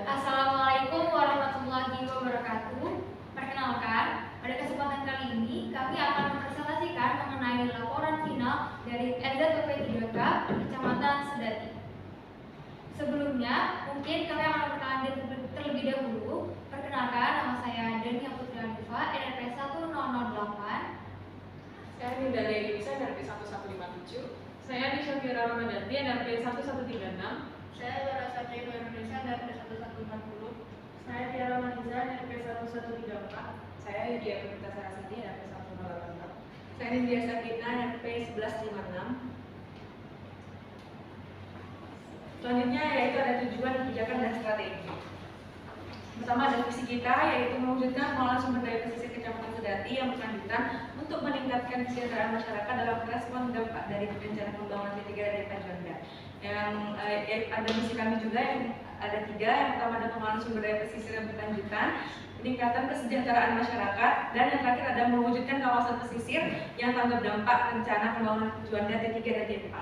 Assalamualaikum warahmatullahi wabarakatuh. Perkenalkan, pada kesempatan kali ini kami akan mempresentasikan mengenai laporan final dari NZWP 3K Kecamatan Sedati. Sebelumnya, mungkin kami akan memperkenalkan diri terlebih dahulu. Perkenalkan, nama saya Dania Putri Alifa, NRP 1008. Saya Ninda Deisa, NRP 1157. Saya Disyafira Ramadanti, NRP 1136. Saya Larasati Indonesia, NRP 1140. Saya Tiara Maniza, NRP 1134. Saya Yudia Pemita Sarasati, NRP 1084. Saya Nindya Sakina, NRP 1156. Selanjutnya yaitu ada tujuan, kebijakan, dan strategi. Pertama ada visi kita, yaitu mewujudkan pengelolaan sumber daya pesisir Kecamatan Sedati yang berkelanjutan untuk meningkatkan kesejahteraan masyarakat dalam merespon dampak dari rencana pembangunan P3 dari Juanda. Yang ada misi kami juga yang ada 3. Yang pertama ada pengelolaan sumber daya pesisir yang berkelanjutan, peningkatan kesejahteraan masyarakat, dan yang terakhir ada mewujudkan kawasan pesisir yang tanggap dampak rencana pembangunan Juanda T3 dan T4.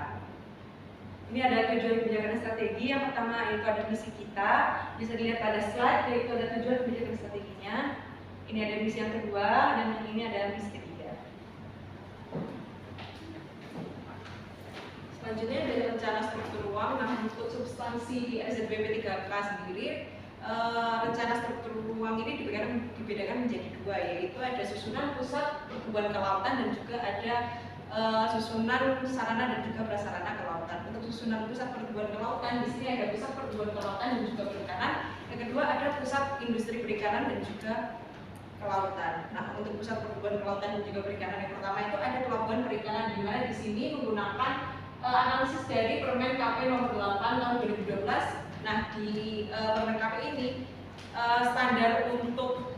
Ini ada tujuan kebijakan dan strategi. Yang pertama itu ada misi kita, bisa dilihat pada slide, yaitu ada tujuan kebijakan dan strateginya. Ini ada misi yang kedua, dan yang ini ada misi ketiga. Selanjutnya dari rencana struktur ruang. Nah, untuk substansi di NZWP 3K sendiri, rencana struktur ruang ini dibedakan menjadi 2, yaitu ada susunan pusat pertumbuhan kelautan dan juga ada susunan sarana dan juga prasarana kelautan. Untuk susunan pusat pertumbuhan kelautan, di sini ada pusat pertumbuhan kelautan dan juga perikanan. Yang kedua ada pusat industri perikanan dan juga kelautan. Nah, untuk pusat pertumbuhan kelautan dan juga perikanan yang pertama itu ada pelabuhan perikanan, di mana di sini menggunakan analisis dari Permen KP nomor 8 tahun 2012. Nah, di Permen KP ini standar untuk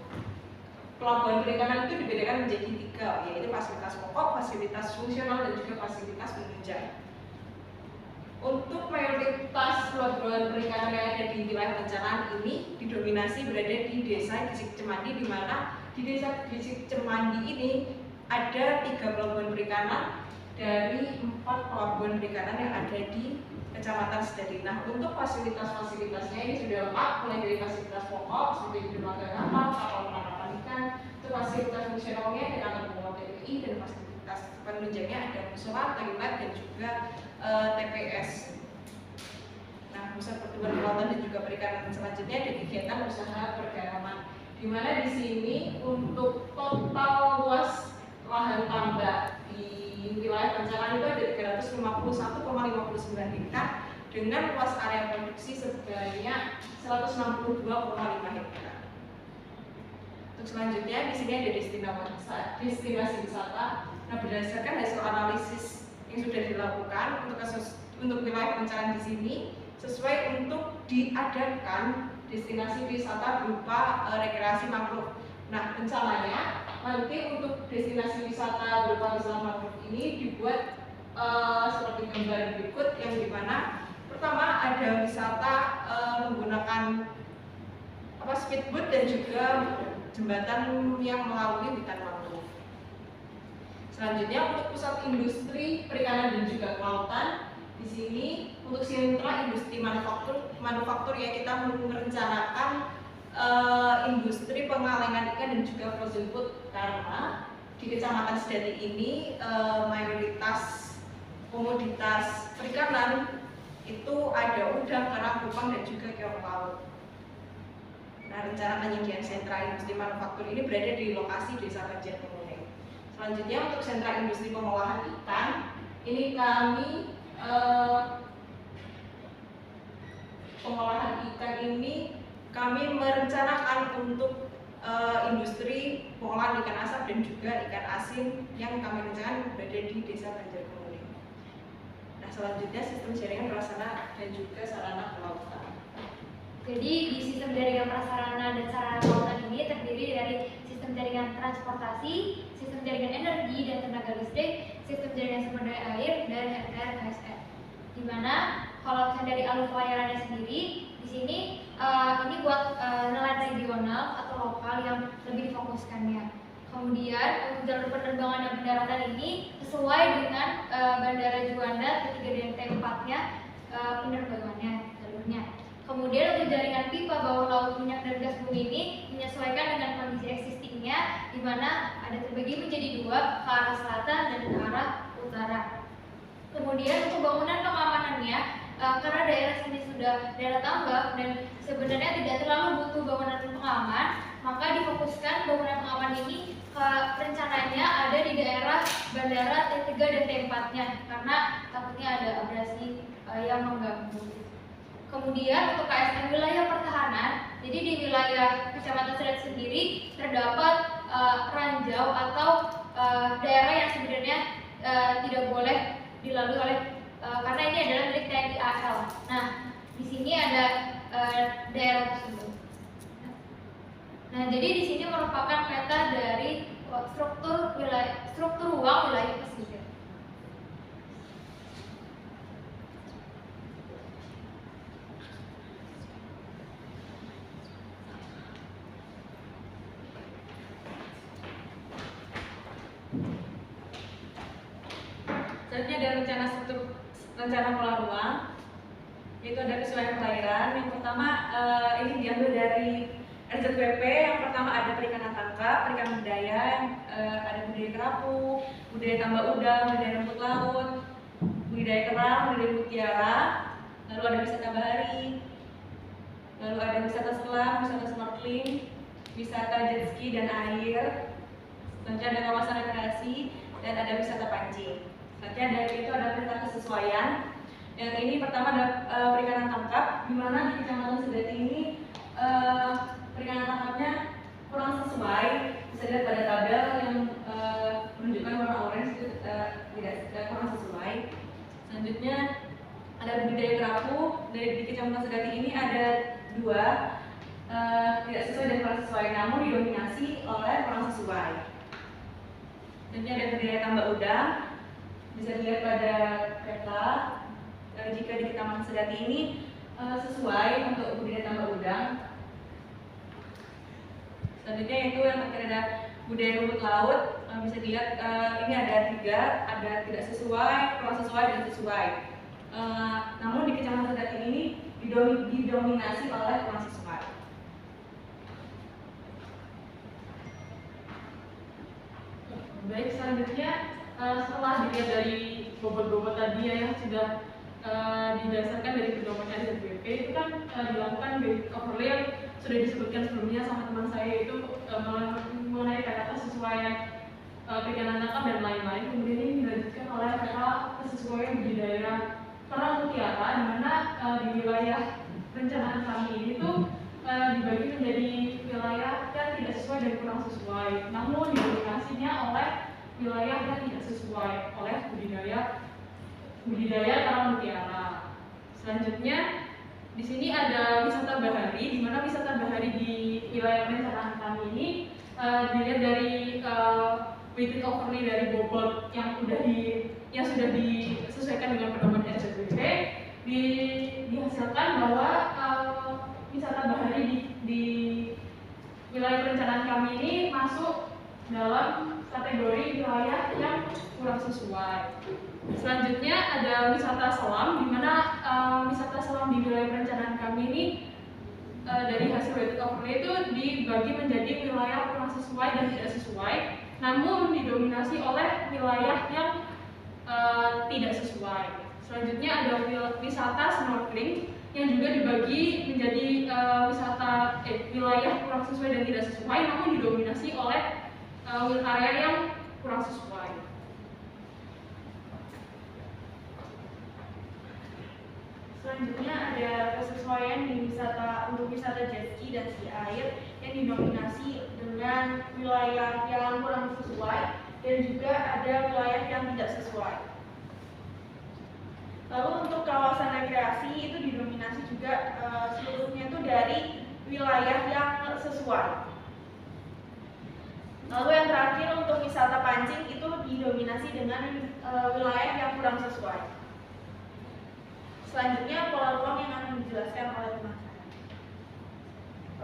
pelabuhan perikanan itu dibedakan menjadi 3, yaitu fasilitas pokok, fasilitas fungsional, dan juga fasilitas penunjang. Untuk mayoritas pelabuhan perikanan yang ada di wilayah perencanaan ini didominasi berada di Desa Gesik Cemandi, di mana di Desa Gesik Cemandi ini ada 3 pelabuhan perikanan dari 4 pelabuhan perikanan yang ada di Kecamatan Sedati. Nah, untuk fasilitas-fasilitasnya ini sudah lengkap, mulai dari fasilitas pokok seperti dermaga kapal, kapal penangkapan ikan. Untuk fasilitas fungsionalnya ada kantor pengawal TPI, dan fasilitas penunjangnya ada musola, toilet, dan juga TPS. Nah, pusat pertumbuhan kelautan dan juga perikanan selanjutnya ada kegiatan usaha pergaraman, di mana di sini untuk total luas lahan tambak di wilayah perencanaan itu ada 351,59 hektar dengan luas area produksi sebanyak 162,5 hektar. Untuk selanjutnya di sini ada destinasi wisata. Nah, berdasarkan hasil analisis yang sudah dilakukan untuk wilayah perencanaan di sini sesuai untuk diadakan destinasi wisata berupa rekreasi mangrove. Nah, rencananya nanti untuk destinasi wisata berupa wisata mangrove ini dibuat seperti gambar berikut, yang dimana pertama ada wisata menggunakan speedboat dan juga jembatan yang melalui hutan mangrove. Selanjutnya untuk pusat industri perikanan dan juga kelautan, di sini untuk sentra industri manufaktur ya kita merencanakan industri pengalengan ikan dan juga frozen food, karena di Kecamatan Sedati ini mayoritas komoditas perikanan itu ada udang, kerang, kupang, dan juga keong laut. Nah, rencana penyediaan sentra industri manufaktur ini berada di lokasi Desa Banjarkemuning. Selanjutnya untuk sentra industri pengolahan ikan, ini kami pengolahan ikan ini kami merencanakan untuk industri pengolahan ikan asap dan juga ikan asin yang kami rencanakan berada di Desa Banjarkemuning. Nah, selanjutnya sistem jaringan prasarana dan juga sarana kelautan. Jadi di sistem jaringan prasarana dan sarana kelautan ini terdiri dari sistem jaringan transportasi, sistem jaringan energi dan tenaga listrik, sistem jaringan sumber daya air, dan RRHSR. Di mana kalau misalnya dari alur pelayanannya sendiri, di sini ini buat nelayan regional atau lokal yang lebih difokuskannya. Kemudian untuk jalur penerbangan dan pendaratan ini sesuai dengan Bandara Juanda T3 dan T4-nya penerbangannya jalurnya. Kemudian untuk jaringan pipa bawah laut minyak dan gas bumi ini menyesuaikan dengan kondisi existingnya, di mana ada terbagi menjadi dua, ke arah selatan dan ke arah utara. Kemudian untuk bangunan pengamanannya, karena daerah sini sudah daerah tambak dan sebenarnya tidak terlalu butuh bangunan pengaman, maka difokuskan bangunan pengaman ini rencananya ada di daerah bandara T3 dan T4-nya karena takutnya ada abrasi yang mengganggu. Kemudian untuk KSM wilayah pertahanan, jadi di wilayah Kecamatan Sedat sendiri terdapat ranjau atau daerah yang sebenarnya tidak boleh dilalui oleh karena ini adalah milik TNI AL. Nah, di sini ada daerah tersebut. Nah, jadi di sini merupakan peta dari struktur ruang wilayah pesisir. Selanjutnya ada rencana pola ruang, yaitu ada kesesuaian perairan. Yang pertama ini diambil dari RZWP. Yang pertama ada perikanan tangkap, perikanan budaya, ada budidaya kerapu, budidaya tambak udang, budidaya rumput laut, budidaya kerang, budidaya mutiara, lalu ada wisata bahari, lalu ada wisata selam, wisata snorkeling, wisata jet ski dan air. Selanjutnya ada kawasan rekreasi dan ada wisata pancing. Selanjutnya dari itu ada peta kesesuaian. Yang ini pertama ada perikanan tangkap, di mana di Kecamatan Sedati ini perikanan tangkapnya kurang sesuai. Bisa dilihat pada tabel yang menunjukkan warna orange itu tidak kurang sesuai. Selanjutnya ada budidaya kerapu. Di Kecamatan Sedati ini ada dua, tidak sesuai dan kurang sesuai, namun didominasi oleh kurang sesuai. Selanjutnya ada budidaya tambak udang. Bisa dilihat pada peta jika di Kecamatan Sedati ini sesuai untuk budidaya tambak udang. Selanjutnya itu yang terakhir ada budidaya rumput laut. Bisa dilihat ini ada tiga, ada tidak sesuai, kurang sesuai, dan sesuai. Namun di Kecamatan Sedati ini didominasi oleh kurang sesuai. Baik, selanjutnya setelah dilihat dari bobot-bobot tadi ya yang sudah didasarkan dari pedoman RZWP, itu kan dilakukan basic overlay yang sudah disebutkan sebelumnya sama teman saya, itu mengenai kata kesesuaian perikanan tangkap dan lain-lain. Kemudian ini dilanjutkan oleh kata kesesuaian budidaya kerang mutiara, di mana di wilayah perencanaan kami ini tuh dibagi menjadi wilayah yang tidak sesuai dan kurang sesuai, namun didominasinya oleh wilayah yang tidak sesuai oleh budidaya kerang mutiara. Selanjutnya di sini ada wisata bahari, di mana wisata bahari di wilayah perencanaan kami ini dilihat dari weighted overlay dari bobot yang sudah disesuaikan dengan pedoman RZWP, dihasilkan bahwa wisata bahari di wilayah perencanaan kami ini masuk dalam kategori wilayah yang kurang sesuai. Selanjutnya ada wisata selam, di mana wisata selam di wilayah perencanaan kami ini dari hasil weighted overlay itu dibagi menjadi wilayah kurang sesuai dan tidak sesuai, namun didominasi oleh wilayah yang tidak sesuai. Selanjutnya ada wisata snorkeling yang juga dibagi menjadi wilayah kurang sesuai dan tidak sesuai, namun didominasi oleh area yang kurang sesuai. Selanjutnya ada kesesuaian untuk wisata jet ski dan ski air yang didominasi dengan wilayah yang kurang sesuai dan juga ada wilayah yang tidak sesuai. Lalu untuk kawasan rekreasi itu didominasi juga seluruhnya itu dari wilayah yang sesuai. Lalu yang terakhir untuk wisata pancing itu didominasi dengan wilayah yang kurang sesuai. Selanjutnya pola ruang yang akan dijelaskan oleh teman saya.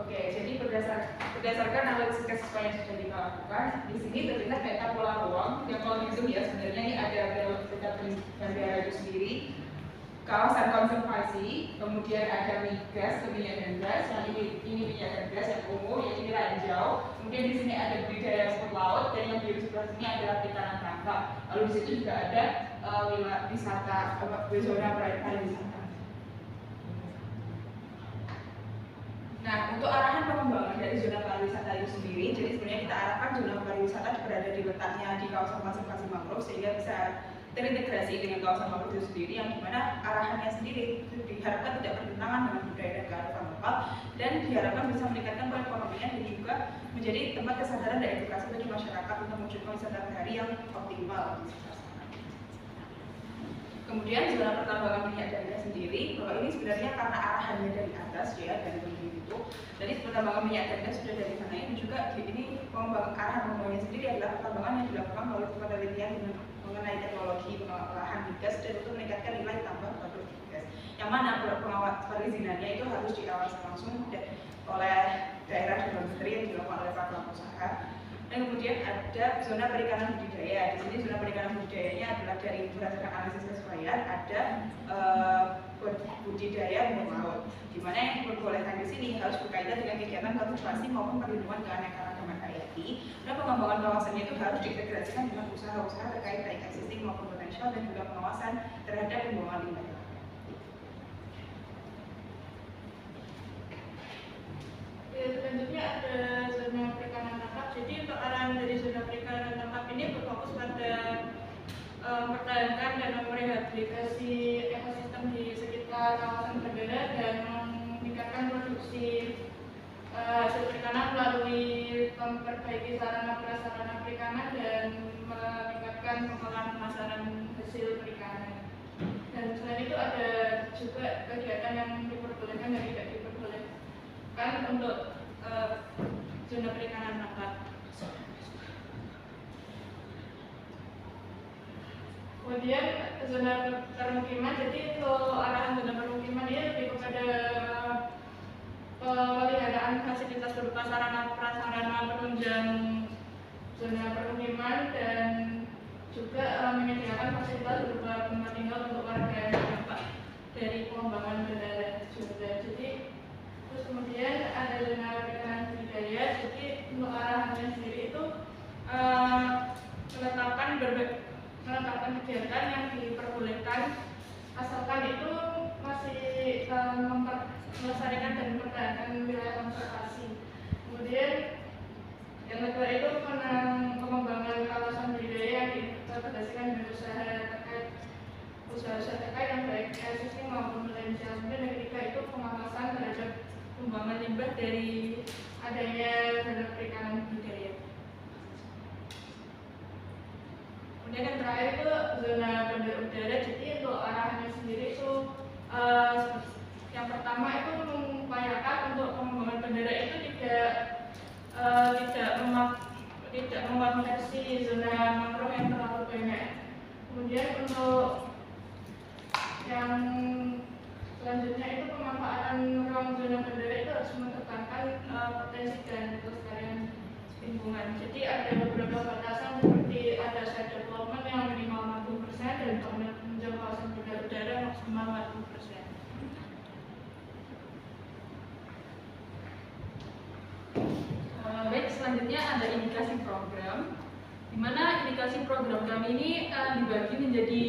Oke, jadi berdasarkan analisis kesesuaian yang sudah kita lakukan, di sini terlihat peta pola ruang yang kalau dihitung ya sebenarnya ini ada dekat bandara itu sendiri. kawasan konservasi, kemudian ada migas, minyak dan gas, yang ini minyak dan gas yang umum, yang ini ranjau, kemudian di sini ada budidaya rumput laut, dan yang di sebelah sini adalah perikanan tangkap. Lalu di situ juga ada wisata, zona pariwisata. Nah, untuk arahan pengembangan dari zona pariwisata itu sendiri, jadi sebenarnya kita arahkan zona pariwisata berada di letaknya di kawasan konservasi mangrove sehingga bisa terintegrasi dengan kawasan mangrove itu sendiri, yang dimana arahannya sendiri diharapkan tidak bertentangan dengan budaya dan kearifan lokal dan diharapkan bisa meningkatkan perekonomian dan juga menjadi tempat kesadaran dan edukasi bagi masyarakat untuk mewujudkan wisata bahari yang optimal. Kemudian zona pertambangan minyak dan gas sendiri, bahwa ini sebenarnya karena arahannya dari atas ya, dari pendiri itu. Jadi pertambangan minyak dan gas sudah dari sana, itu juga ini pengembangan arahan pengembangannya sendiri adalah pertambangan yang dilakukan melalui penelitian mengenai teknologi pengolahan migas dan untuk meningkatkan nilai tambah produk migas. Yang mana pengawas perizinannya itu harus diawasi langsung oleh daerah dan menteri yang dilakukan oleh para pelaku usaha. Dan kemudian ada zona perikanan budidaya. Di sini zona perikanan budidayanya adalah dari berdasarkan analisis kesesuaian ada budidaya rumput laut, di mana yang diperbolehkan di sini harus berkaitan dengan kegiatan konservasi maupun perlindungan keanekaragaman hayati. Dan pengembangan kawasannya itu harus diintegrasikan dengan usaha-usaha terkait baik existing maupun potensial dan juga pengawasan terhadap pembuangan limbah. Selanjutnya ada zona perikanan tangkap. Jadi untuk arahan dari zona perikanan tangkap ini berfokus pada mempertahankan dan merehabilitasi ekosistem di sekitar kawasan bandara dan meningkatkan produksi hasil perikanan melalui memperbaiki sarana prasarana perikanan dan meningkatkan pengolahan pemasaran hasil perikanan. Dan selain itu ada juga kegiatan yang diperbolehkan dan tidak diperbolehkan untuk zona perikanan tangkap. Kemudian zona permukiman, jadi untuk arahan zona permukiman ini lebih kepada pemeliharaan fasilitas berupa sarana prasarana penunjang zona permukiman dan juga menyediakan fasilitas berupa tempat tinggal untuk warga yang terdampak dari pengembangan bandara juga. Jadi terus kemudian ada zona perikanan budidaya. Jadi untuk arahannya sendiri itu menetapkan kegiatan yang diperbolehkan asalkan itu masih melestarikan dan mempertahankan wilayah konservasi. Kemudian yang kedua itu pengembangan kawasan budidaya yang diintegrasikan dengan usaha-usaha terkait yang baik existing maupun potensial. Kemudian yang ketiga itu pengawasan terhadap pembuangan limbah dari adanya zona perikanan budidaya. Kemudian yang terakhir itu zona bandar udara. Jadi untuk arahannya sendiri itu yang pertama itu mengupayakan untuk pengembangan bandara itu tidak memonetasi zona mangrove yang terlalu banyak. Kemudian untuk yang selanjutnya itu pemanfaatan ruang zona bandara itu harus mengedepankan potensi dan kelestarian lingkungan. Jadi ada beberapa batasan seperti ada side development yang minimal 40% dan penunjang kawasan bandar udara maksimal 40%. Baik, selanjutnya ada indikasi program, di mana indikasi program kami ini dibagi menjadi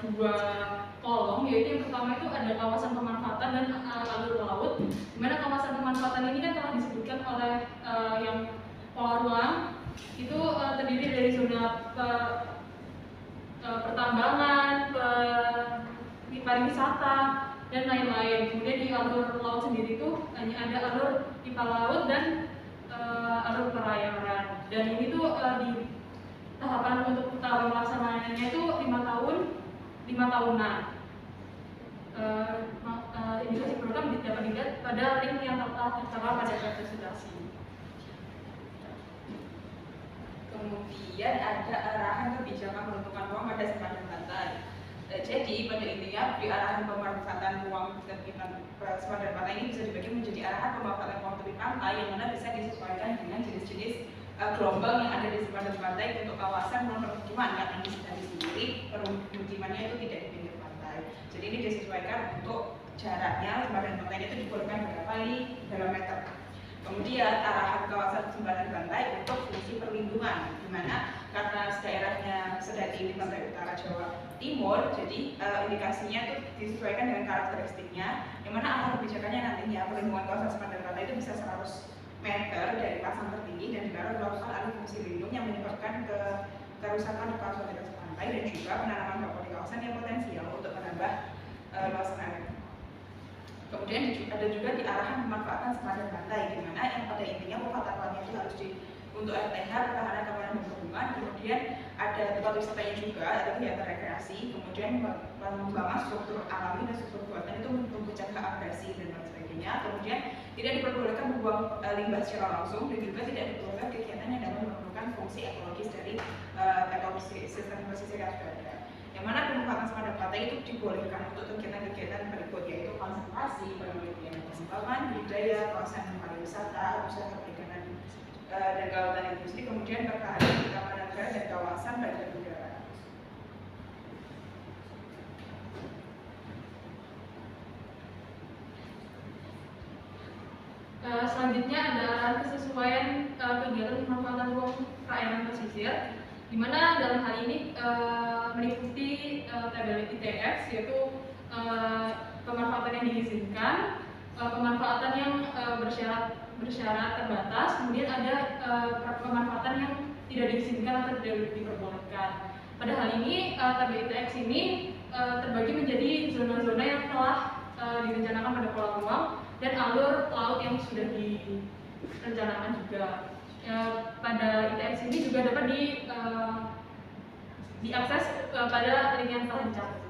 dua kolom, yaitu yang pertama itu ada kawasan pemanfaatan dan alur laut, di mana kawasan pemanfaatan ini kan telah disebutkan oleh yang pola ruang itu terdiri dari zona pertambangan, pariwisata dan lain-lain. Kemudian di alur laut sendiri itu hanya ada alur pipa laut dan alur pelayaran. Dan ini tuh di tahapan untuk tahun pelaksanaannya itu 5 tahunan. Indikasi program dapat dilihat pada link yang tertera pada presentasi. Kemudian ada arahan kebijakan menentukan ruang pada sepanjang pantai. Jadi pada intinya di arahan pemanfaatan ruang sepanjang pantai ini bisa dibagi menjadi arahan pemanfaatan ruang tepi pantai yang mana bisa disesuaikan dengan jenis-jenis gelombang yang ada di sepanjang pantai untuk kawasan non permukiman, yang di sendiri permukimannya itu tidak di pinggir pantai. Jadi ini disesuaikan untuk jaraknya sempadan pantai itu dibolehkan berapa dalam meter. Kemudian arahan kawasan sempadan pantai untuk fungsi perlindungan, di mana karena daerahnya Sedati di pantai utara Jawa Timur, jadi indikasinya itu disesuaikan dengan karakteristiknya, di mana arah kebijakannya nantinya perlindungan kawasan sempadan pantai itu bisa 100 meter dari pasang tertinggi dan dilarang melakukan alih fungsi lindung yang menyebabkan kerusakan di kawasan atas pantai dan juga penanaman bakau di kawasan yang potensial untuk menambah kawasan air. Kemudian ada juga di arahan pemanfaatan sempadan pantai, di mana yang pada intinya pemanfaatannya itu harus untuk RTH, pertahanan keamanan dan perhubungan. Kemudian ada tempat wisatanya juga, ada kegiatan rekreasi. Kemudian pengembangan struktur alami dan struktur buatan itu untuk mencegah abrasi dan lain sebagainya. Kemudian tidak diperbolehkan membuang limbah secara langsung dan juga tidak diperbolehkan kegiatan yang dapat memerlukan fungsi ekologis dari ekosistem pesisir yang sudah ada. Yang mana pemanfaatan sempadan pantai itu dibolehkan untuk kegiatan-kegiatan berikut, yaitu konservasi, penelitian dan pengembangan budaya, kawasan pariwisata, usaha perikanan dan kelautan industri, kemudian pertahanan keamanan negara dan kawasan badan udara. Selanjutnya ada arahan kesesuaian kegiatan pemanfaatan ruang perairan pesisir, di mana dalam hal ini meliputi tabel ITX, yaitu pemanfaatan yang diizinkan, pemanfaatan yang bersyarat terbatas, kemudian ada pemanfaatan yang tidak diizinkan atau tidak diperbolehkan. Pada hal ini tabel ITX ini terbagi menjadi zona-zona yang telah direncanakan pada pola ruang dan alur laut yang sudah direncanakan juga. Pada ITX ini juga dapat diakses pada link yang telah dicatat.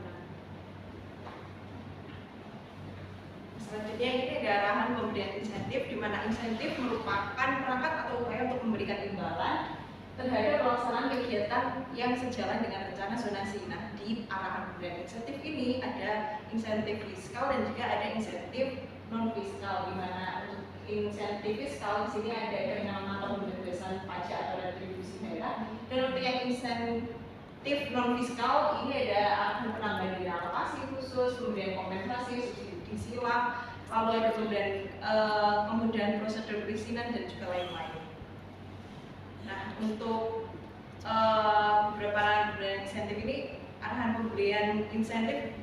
Selanjutnya ini ada arahan pemberian insentif, di mana insentif merupakan perangkat atau upaya untuk memberikan imbalan terhadap pelaksanaan kegiatan yang sejalan dengan rencana zonasi. Nah, di arahan pemberian insentif ini ada insentif fiskal dan juga ada insentif non fiskal, di mana untuk insentif fiskal di sini ada nama atau pembebasan pajak atau retribusi daerah, dan untuk yang insentif non fiskal ini ada arahan penambahan nilai alokasi khusus, pemberian kompensasi, subsidi silang, lalu ada kemudian prosedur perizinan dan juga lain-lain. Nah, untuk beberapa pemberian insentif ini, arahan pemberian insentif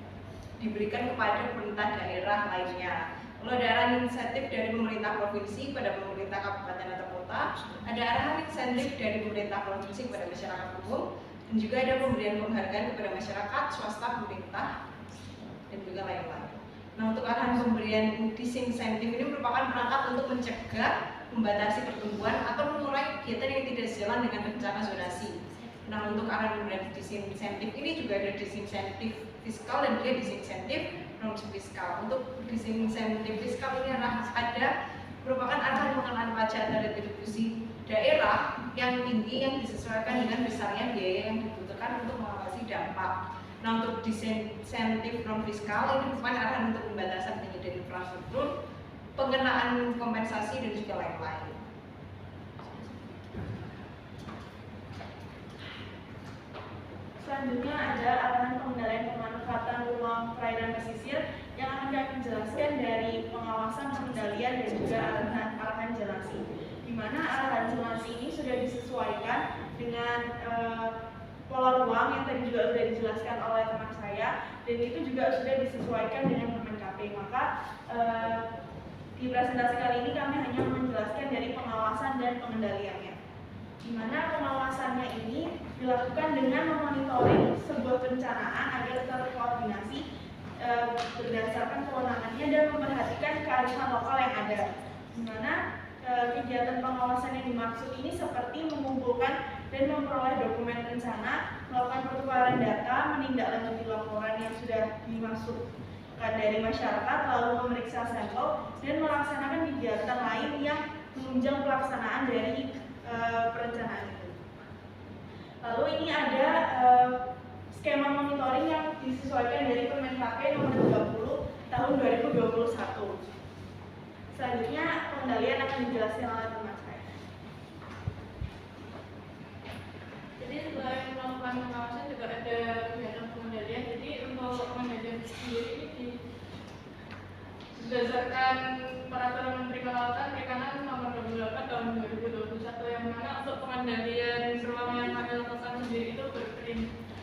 diberikan kepada pemerintah daerah lainnya. Lalu ada arahan insentif dari pemerintah provinsi kepada pemerintah kabupaten atau kota, ada arahan insentif dari pemerintah provinsi kepada masyarakat umum, dan juga ada pemberian penghargaan kepada masyarakat, swasta, pemerintah, dan juga lain-lain. Nah, untuk arahan pemberian disinsentif ini merupakan perangkat untuk mencegah, membatasi pertumbuhan atau mengurangi kegiatan yang tidak sejalan dengan rencana zonasi. Nah, untuk arahan pemberian disinsentif ini juga ada disinsentif fiskal dan juga disinsentif non fiskal. Untuk disinsentif fiskal ini ada merupakan arahan pengenaan pajak atau retribusi daerah yang tinggi yang disesuaikan dengan besarnya biaya yang dibutuhkan untuk mengatasi dampak. Nah, untuk disinsentif non fiskal ini merupakan arahan untuk pembatasan penyediaan infrastruktur, pengenaan kompensasi dan juga lain-lain. Selanjutnya ada arahan pengendalian pemanfaatan ruang perairan pesisir yang akan kami jelaskan dari pengawasan, pengendalian dan juga arahan zonasi. Di mana arahan zonasi ini sudah disesuaikan dengan pola ruang yang tadi juga sudah dijelaskan oleh teman saya, dan itu juga sudah disesuaikan dengan Kemenkp. Maka di presentasi kali ini kami hanya menjelaskan dari pengawasan dan pengendaliannya, di mana pengawasannya ini dilakukan dengan memonitoring sebuah perencanaan agar terkoordinasi berdasarkan kewenangannya dan memperhatikan kearifan lokal yang ada. Di mana kegiatan pengawasan yang dimaksud ini seperti mengumpulkan dan memperoleh dokumen rencana, melakukan pertukaran data, menindaklanjuti laporan yang sudah dimasukkan dari masyarakat, lalu memeriksa sampel dan melaksanakan kegiatan lain yang menunjang pelaksanaan dari perencanaan itu. Lalu ini ada skema monitoring yang disesuaikan dari Kemenkp nomor 30 tahun 2021. Selanjutnya pengendalian akan dijelaskan oleh teman saya. Jadi selain melakukan pengawasan juga ada kegiatan pengendalian. Jadi untuk untuk Kemendagri sendiri ini berdasarkan Peraturan Menteri Kelautan Perikanan Nomor 28 Tahun 2021 yang mana untuk pengendalian ruang yang ada lepasan sendiri itu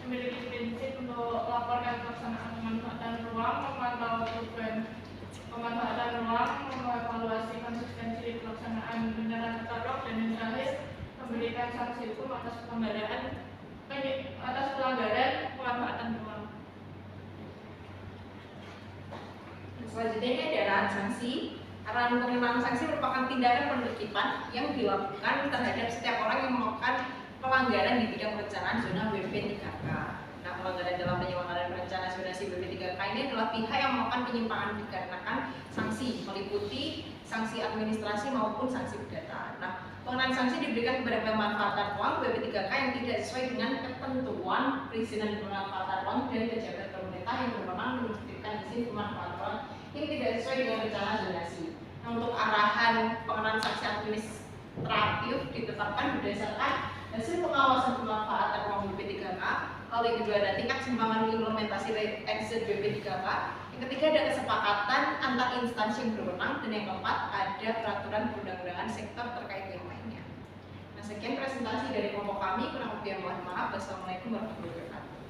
memiliki prinsip untuk laporkan pelaksanaan pemanfaatan ruang, memantau perubahan pemanfaatan ruang, mengevaluasi konsistensi pelaksanaan benaran tata ruang, dan yang terakhir memberikan sanksi hukum atas pelanggaran pemanfaatan ruang. Selanjutnya ini ada arahan sanksi. Arahan pengenaan sanksi merupakan tindakan penertiban yang dilakukan terhadap setiap orang yang melakukan pelanggaran di bidang perencanaan zona WP 3K. Nah, pelanggaran dalam penyelenggaraan perencanaan zonasi WP 3K ini adalah pihak yang melakukan penyimpangan dikarenakan sanksi, meliputi sanksi administrasi maupun sanksi perdata. Nah, pengenaan sanksi diberikan kepada pemanfaatan ruang WP 3K yang tidak sesuai dengan ketentuan perizinan pemanfaatan ruang dan pejabat pemerintah yang berwenang menerbitkan izin pemanfaatan ruang yang tidak sesuai dengan rencana zonasi. Nah, untuk arahan pengenaan sanksi administratif ditetapkan berdasarkan hasil pengawasan pemanfaatan ruang WP 3K. Lalu yang kedua ada tingkat sumbangan implementasi exit WP 3K. Yang ketiga ada kesepakatan antar instansi yang berwenang, dan yang keempat ada peraturan perundang-undangan sektor terkait yang lainnya. Nah, sekian presentasi dari kelompok kami. Kurang lebih mohon maaf. Wassalamualaikum warahmatullahi wabarakatuh.